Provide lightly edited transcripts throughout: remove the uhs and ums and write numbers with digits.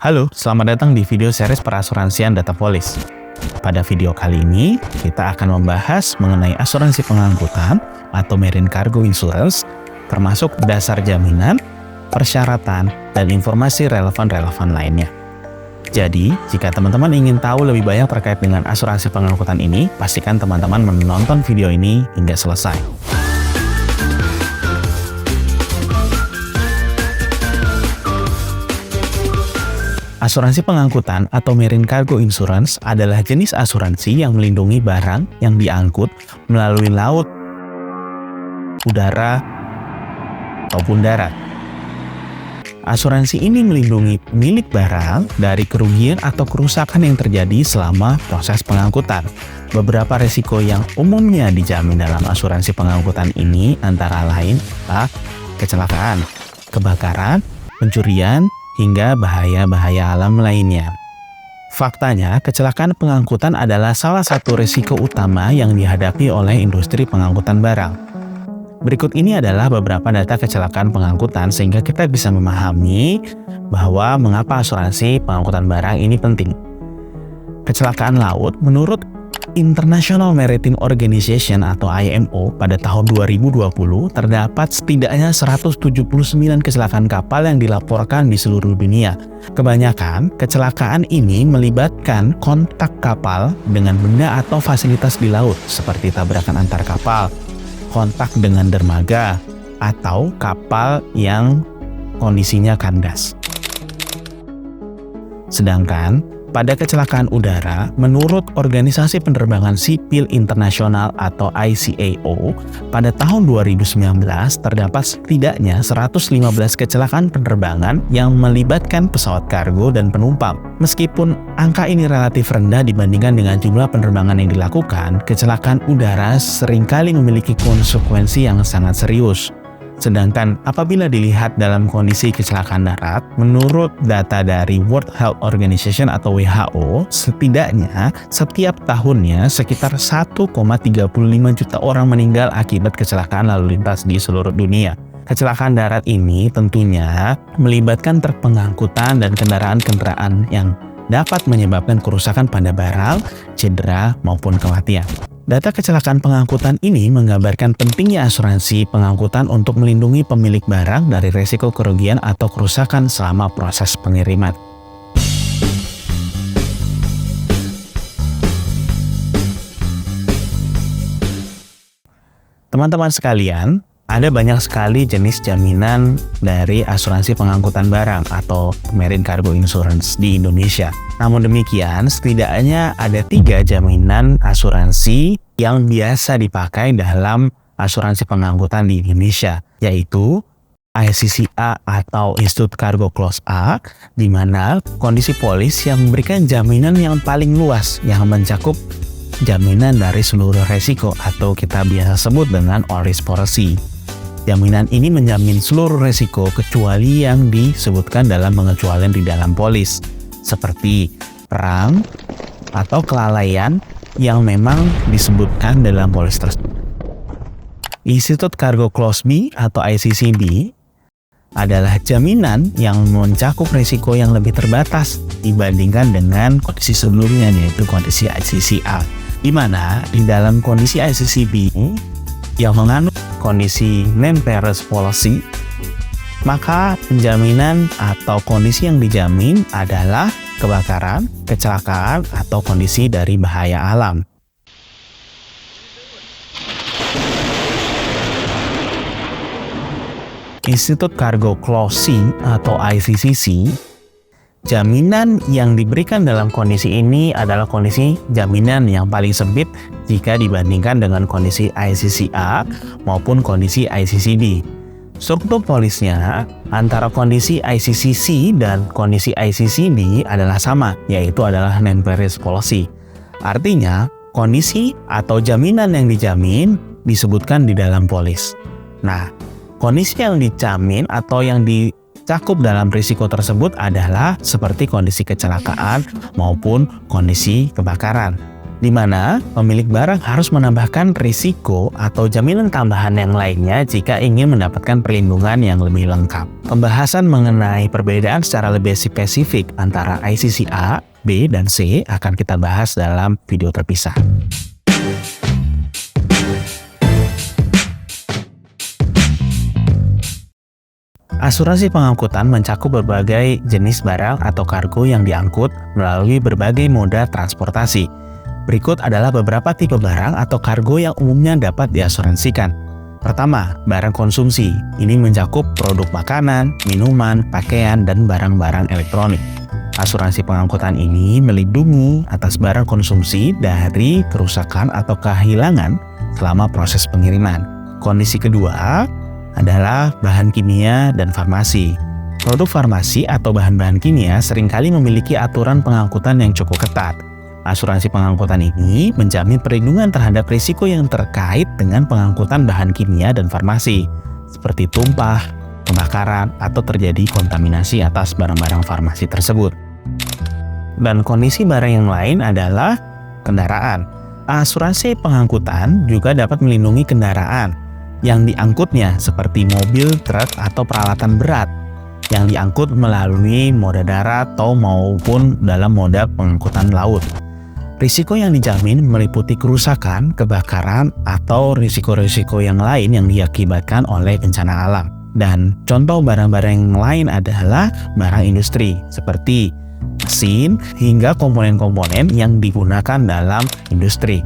Halo, selamat datang di video series perasuransian Data Polis. Pada video kali ini, kita akan membahas mengenai asuransi pengangkutan atau Marine Cargo Insurance, termasuk dasar jaminan, persyaratan, dan informasi relevan lainnya. Jadi, jika teman-teman ingin tahu lebih banyak terkait dengan asuransi pengangkutan ini, pastikan teman-teman menonton video ini hingga selesai. Asuransi pengangkutan atau Marine Cargo Insurance adalah jenis asuransi yang melindungi barang yang diangkut melalui laut, udara, ataupun darat. Asuransi ini melindungi pemilik barang dari kerugian atau kerusakan yang terjadi selama proses pengangkutan. Beberapa risiko yang umumnya dijamin dalam asuransi pengangkutan ini antara lain adalah kecelakaan, kebakaran, pencurian, hingga bahaya-bahaya alam lainnya. Faktanya, kecelakaan pengangkutan adalah salah satu risiko utama yang dihadapi oleh industri pengangkutan barang. Berikut ini adalah beberapa data kecelakaan pengangkutan sehingga kita bisa memahami bahwa mengapa asuransi pengangkutan barang ini penting. Kecelakaan laut menurut International Maritime Organization atau IMO pada tahun 2020 terdapat setidaknya 179 kecelakaan kapal yang dilaporkan di seluruh dunia. Kebanyakan kecelakaan ini melibatkan kontak kapal dengan benda atau fasilitas di laut seperti tabrakan antar kapal, kontak dengan dermaga, atau kapal yang kondisinya kandas. Sedangkan pada kecelakaan udara, menurut Organisasi Penerbangan Sipil Internasional atau ICAO, pada tahun 2019 terdapat setidaknya 115 kecelakaan penerbangan yang melibatkan pesawat kargo dan penumpang. Meskipun angka ini relatif rendah dibandingkan dengan jumlah penerbangan yang dilakukan, kecelakaan udara seringkali memiliki konsekuensi yang sangat serius. Sedangkan apabila dilihat dalam kondisi kecelakaan darat, menurut data dari World Health Organization atau WHO, setidaknya setiap tahunnya sekitar 1,35 juta orang meninggal akibat kecelakaan lalu lintas di seluruh dunia. Kecelakaan darat ini tentunya melibatkan truk pengangkutan dan kendaraan-kendaraan yang dapat menyebabkan kerusakan pada barang, cedera, maupun kematian. Data kecelakaan pengangkutan ini menggambarkan pentingnya asuransi pengangkutan untuk melindungi pemilik barang dari risiko kerugian atau kerusakan selama proses pengiriman. Teman-teman sekalian, ada banyak sekali jenis jaminan dari asuransi pengangkutan barang atau Marine Cargo Insurance di Indonesia. Namun demikian, setidaknya ada 3 jaminan asuransi yang biasa dipakai dalam asuransi pengangkutan di Indonesia, yaitu ICCA atau Institute Cargo Clause A, di mana kondisi polis yang memberikan jaminan yang paling luas yang mencakup jaminan dari seluruh resiko atau kita biasa sebut dengan all risk policy. Jaminan ini menjamin seluruh resiko kecuali yang disebutkan dalam pengecualian di dalam polis, seperti perang atau kelalaian yang memang disebutkan dalam polis tersebut. Institute Cargo Clause B atau ICCB adalah jaminan yang mencakup risiko yang lebih terbatas dibandingkan dengan kondisi sebelumnya, yaitu kondisi ICCA, di mana di dalam kondisi ICCB yang menganut kondisi non-perils policy, maka penjaminan atau kondisi yang dijamin adalah kebakaran, kecelakaan, atau kondisi dari bahaya alam. Institute Cargo Clause C atau ICCC, jaminan yang diberikan dalam kondisi ini adalah kondisi jaminan yang paling sempit jika dibandingkan dengan kondisi ICCA maupun kondisi ICCD. Struktur polisnya antara kondisi ICCC dan kondisi ICCD adalah sama, yaitu adalah non-perils policy. Artinya, kondisi atau jaminan yang dijamin disebutkan di dalam polis. Nah, kondisi yang dijamin atau yang dicakup dalam risiko tersebut adalah seperti kondisi kecelakaan maupun kondisi kebakaran. di mana pemilik barang harus menambahkan risiko atau jaminan tambahan yang lainnya jika ingin mendapatkan perlindungan yang lebih lengkap. Pembahasan mengenai perbedaan secara lebih spesifik antara ICC A, B, dan C akan kita bahas dalam video terpisah. Asuransi pengangkutan mencakup berbagai jenis barang atau kargo yang diangkut melalui berbagai moda transportasi. Berikut adalah beberapa tipe barang atau kargo yang umumnya dapat diasuransikan. Pertama, barang konsumsi. Ini mencakup produk makanan, minuman, pakaian, dan barang-barang elektronik. Asuransi pengangkutan ini melindungi atas barang konsumsi dari kerusakan atau kehilangan selama proses pengiriman. Kondisi kedua adalah bahan kimia dan farmasi. Produk farmasi atau bahan-bahan kimia seringkali memiliki aturan pengangkutan yang cukup ketat. Asuransi pengangkutan ini menjamin perlindungan terhadap risiko yang terkait dengan pengangkutan bahan kimia dan farmasi, seperti tumpah, kebakaran, atau terjadi kontaminasi atas barang-barang farmasi tersebut. Dan kondisi barang yang lain adalah kendaraan. Asuransi pengangkutan juga dapat melindungi kendaraan yang diangkutnya seperti mobil, truk, atau peralatan berat yang diangkut melalui moda darat atau maupun dalam moda pengangkutan laut. Risiko yang dijamin meliputi kerusakan, kebakaran, atau risiko-risiko yang lain yang diakibatkan oleh bencana alam. Dan contoh barang-barang yang lain adalah barang industri seperti mesin hingga komponen-komponen yang digunakan dalam industri.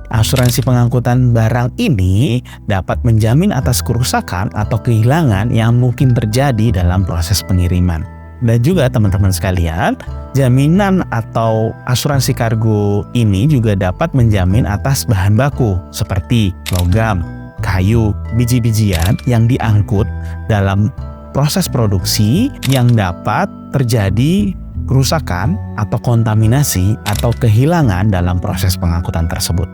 Asuransi pengangkutan barang ini dapat menjamin atas kerusakan atau kehilangan yang mungkin terjadi dalam proses pengiriman. Dan juga teman-teman sekalian, jaminan atau asuransi kargo ini juga dapat menjamin atas bahan baku seperti logam, kayu, biji-bijian yang diangkut dalam proses produksi yang dapat terjadi kerusakan atau kontaminasi atau kehilangan dalam proses pengangkutan tersebut.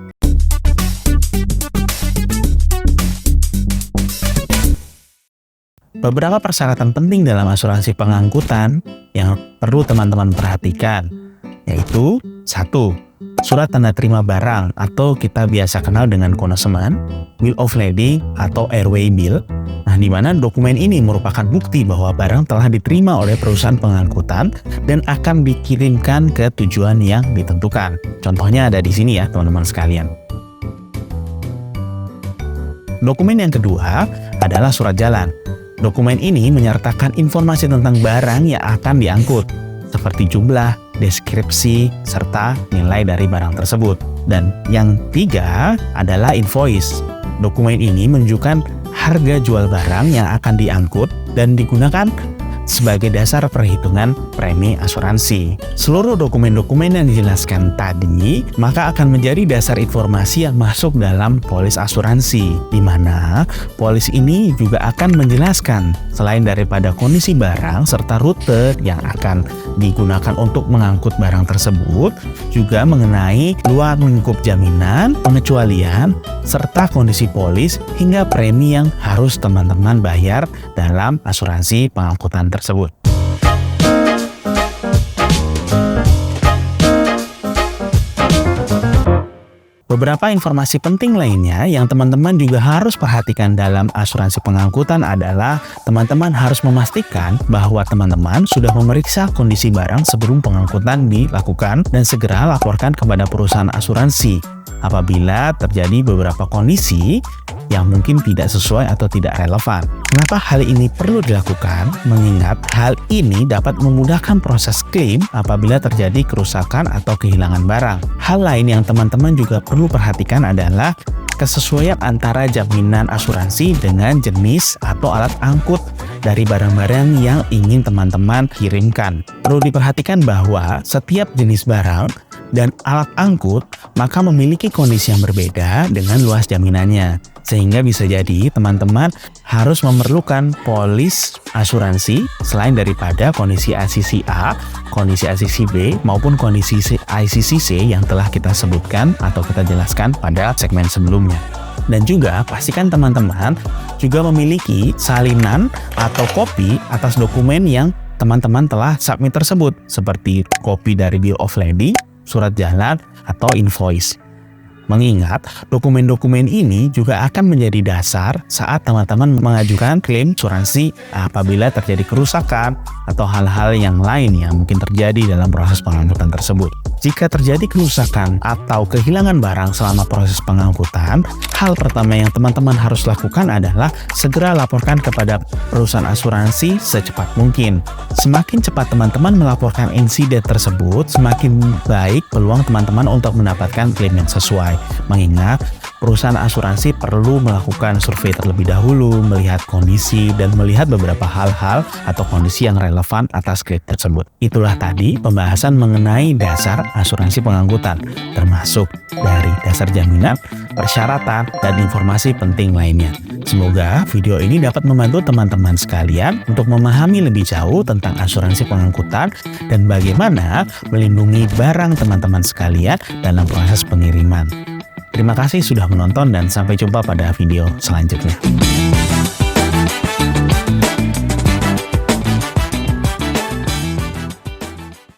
Beberapa persyaratan penting dalam asuransi pengangkutan yang perlu teman-teman perhatikan, yaitu 1. Surat tanda terima barang atau kita biasa kenal dengan konsumen, Bill of Lading atau Airway Bill. Nah, di mana dokumen ini merupakan bukti bahwa barang telah diterima oleh perusahaan pengangkutan dan akan dikirimkan ke tujuan yang ditentukan. Contohnya ada di sini ya, teman-teman sekalian. Dokumen yang kedua adalah surat jalan. Dokumen ini menyertakan informasi tentang barang yang akan diangkut, seperti jumlah, deskripsi, serta nilai dari barang tersebut. Dan yang tiga adalah invoice. Dokumen ini menunjukkan harga jual barang yang akan diangkut dan digunakan sebagai dasar perhitungan premi asuransi. Seluruh dokumen-dokumen yang dijelaskan tadi maka akan menjadi dasar informasi yang masuk dalam polis asuransi, di mana polis ini juga akan menjelaskan selain daripada kondisi barang serta rute yang akan digunakan untuk mengangkut barang tersebut, juga mengenai luas lingkup jaminan, pengecualian, serta kondisi polis hingga premi yang harus teman-teman bayar dalam asuransi pengangkutan tersebut. Beberapa informasi penting lainnya yang teman-teman juga harus perhatikan dalam asuransi pengangkutan adalah teman-teman harus memastikan bahwa teman-teman sudah memeriksa kondisi barang sebelum pengangkutan dilakukan dan segera laporkan kepada perusahaan asuransi apabila terjadi beberapa kondisi yang mungkin tidak sesuai atau tidak relevan. Kenapa hal ini perlu dilakukan? Mengingat hal ini dapat memudahkan proses klaim apabila terjadi kerusakan atau kehilangan barang. Hal lain yang teman-teman juga perlu perhatikan adalah kesesuaian antara jaminan asuransi dengan jenis atau alat angkut dari barang-barang yang ingin teman-teman kirimkan. Perlu diperhatikan bahwa setiap jenis barang dan alat angkut maka memiliki kondisi yang berbeda dengan luas jaminannya. Sehingga bisa jadi teman-teman harus memerlukan polis asuransi selain daripada kondisi ICC A, kondisi ICC B, maupun kondisi ICC C yang telah kita sebutkan atau kita jelaskan pada segmen sebelumnya. Dan juga pastikan teman-teman juga memiliki salinan atau kopi atas dokumen yang teman-teman telah submit tersebut, seperti kopi dari Bill of Lading, surat jalan, atau invoice. Mengingat dokumen-dokumen ini juga akan menjadi dasar saat teman-teman mengajukan klaim asuransi apabila terjadi kerusakan atau hal-hal yang lain yang mungkin terjadi dalam proses pengangkutan tersebut. Jika terjadi kerusakan atau kehilangan barang selama proses pengangkutan, hal pertama yang teman-teman harus lakukan adalah segera laporkan kepada perusahaan asuransi secepat mungkin. Semakin cepat teman-teman melaporkan insiden tersebut, semakin baik peluang teman-teman untuk mendapatkan klaim yang sesuai. Mengingat perusahaan asuransi perlu melakukan survei terlebih dahulu, melihat kondisi dan melihat beberapa hal-hal atau kondisi yang relevan atas klaim tersebut. Itulah tadi pembahasan mengenai dasar asuransi pengangkutan, termasuk dari dasar jaminan, persyaratan, dan informasi penting lainnya. Semoga video ini dapat membantu teman-teman sekalian untuk memahami lebih jauh tentang asuransi pengangkutan dan bagaimana melindungi barang teman-teman sekalian dalam proses pengiriman. Terima kasih sudah menonton dan sampai jumpa pada video selanjutnya.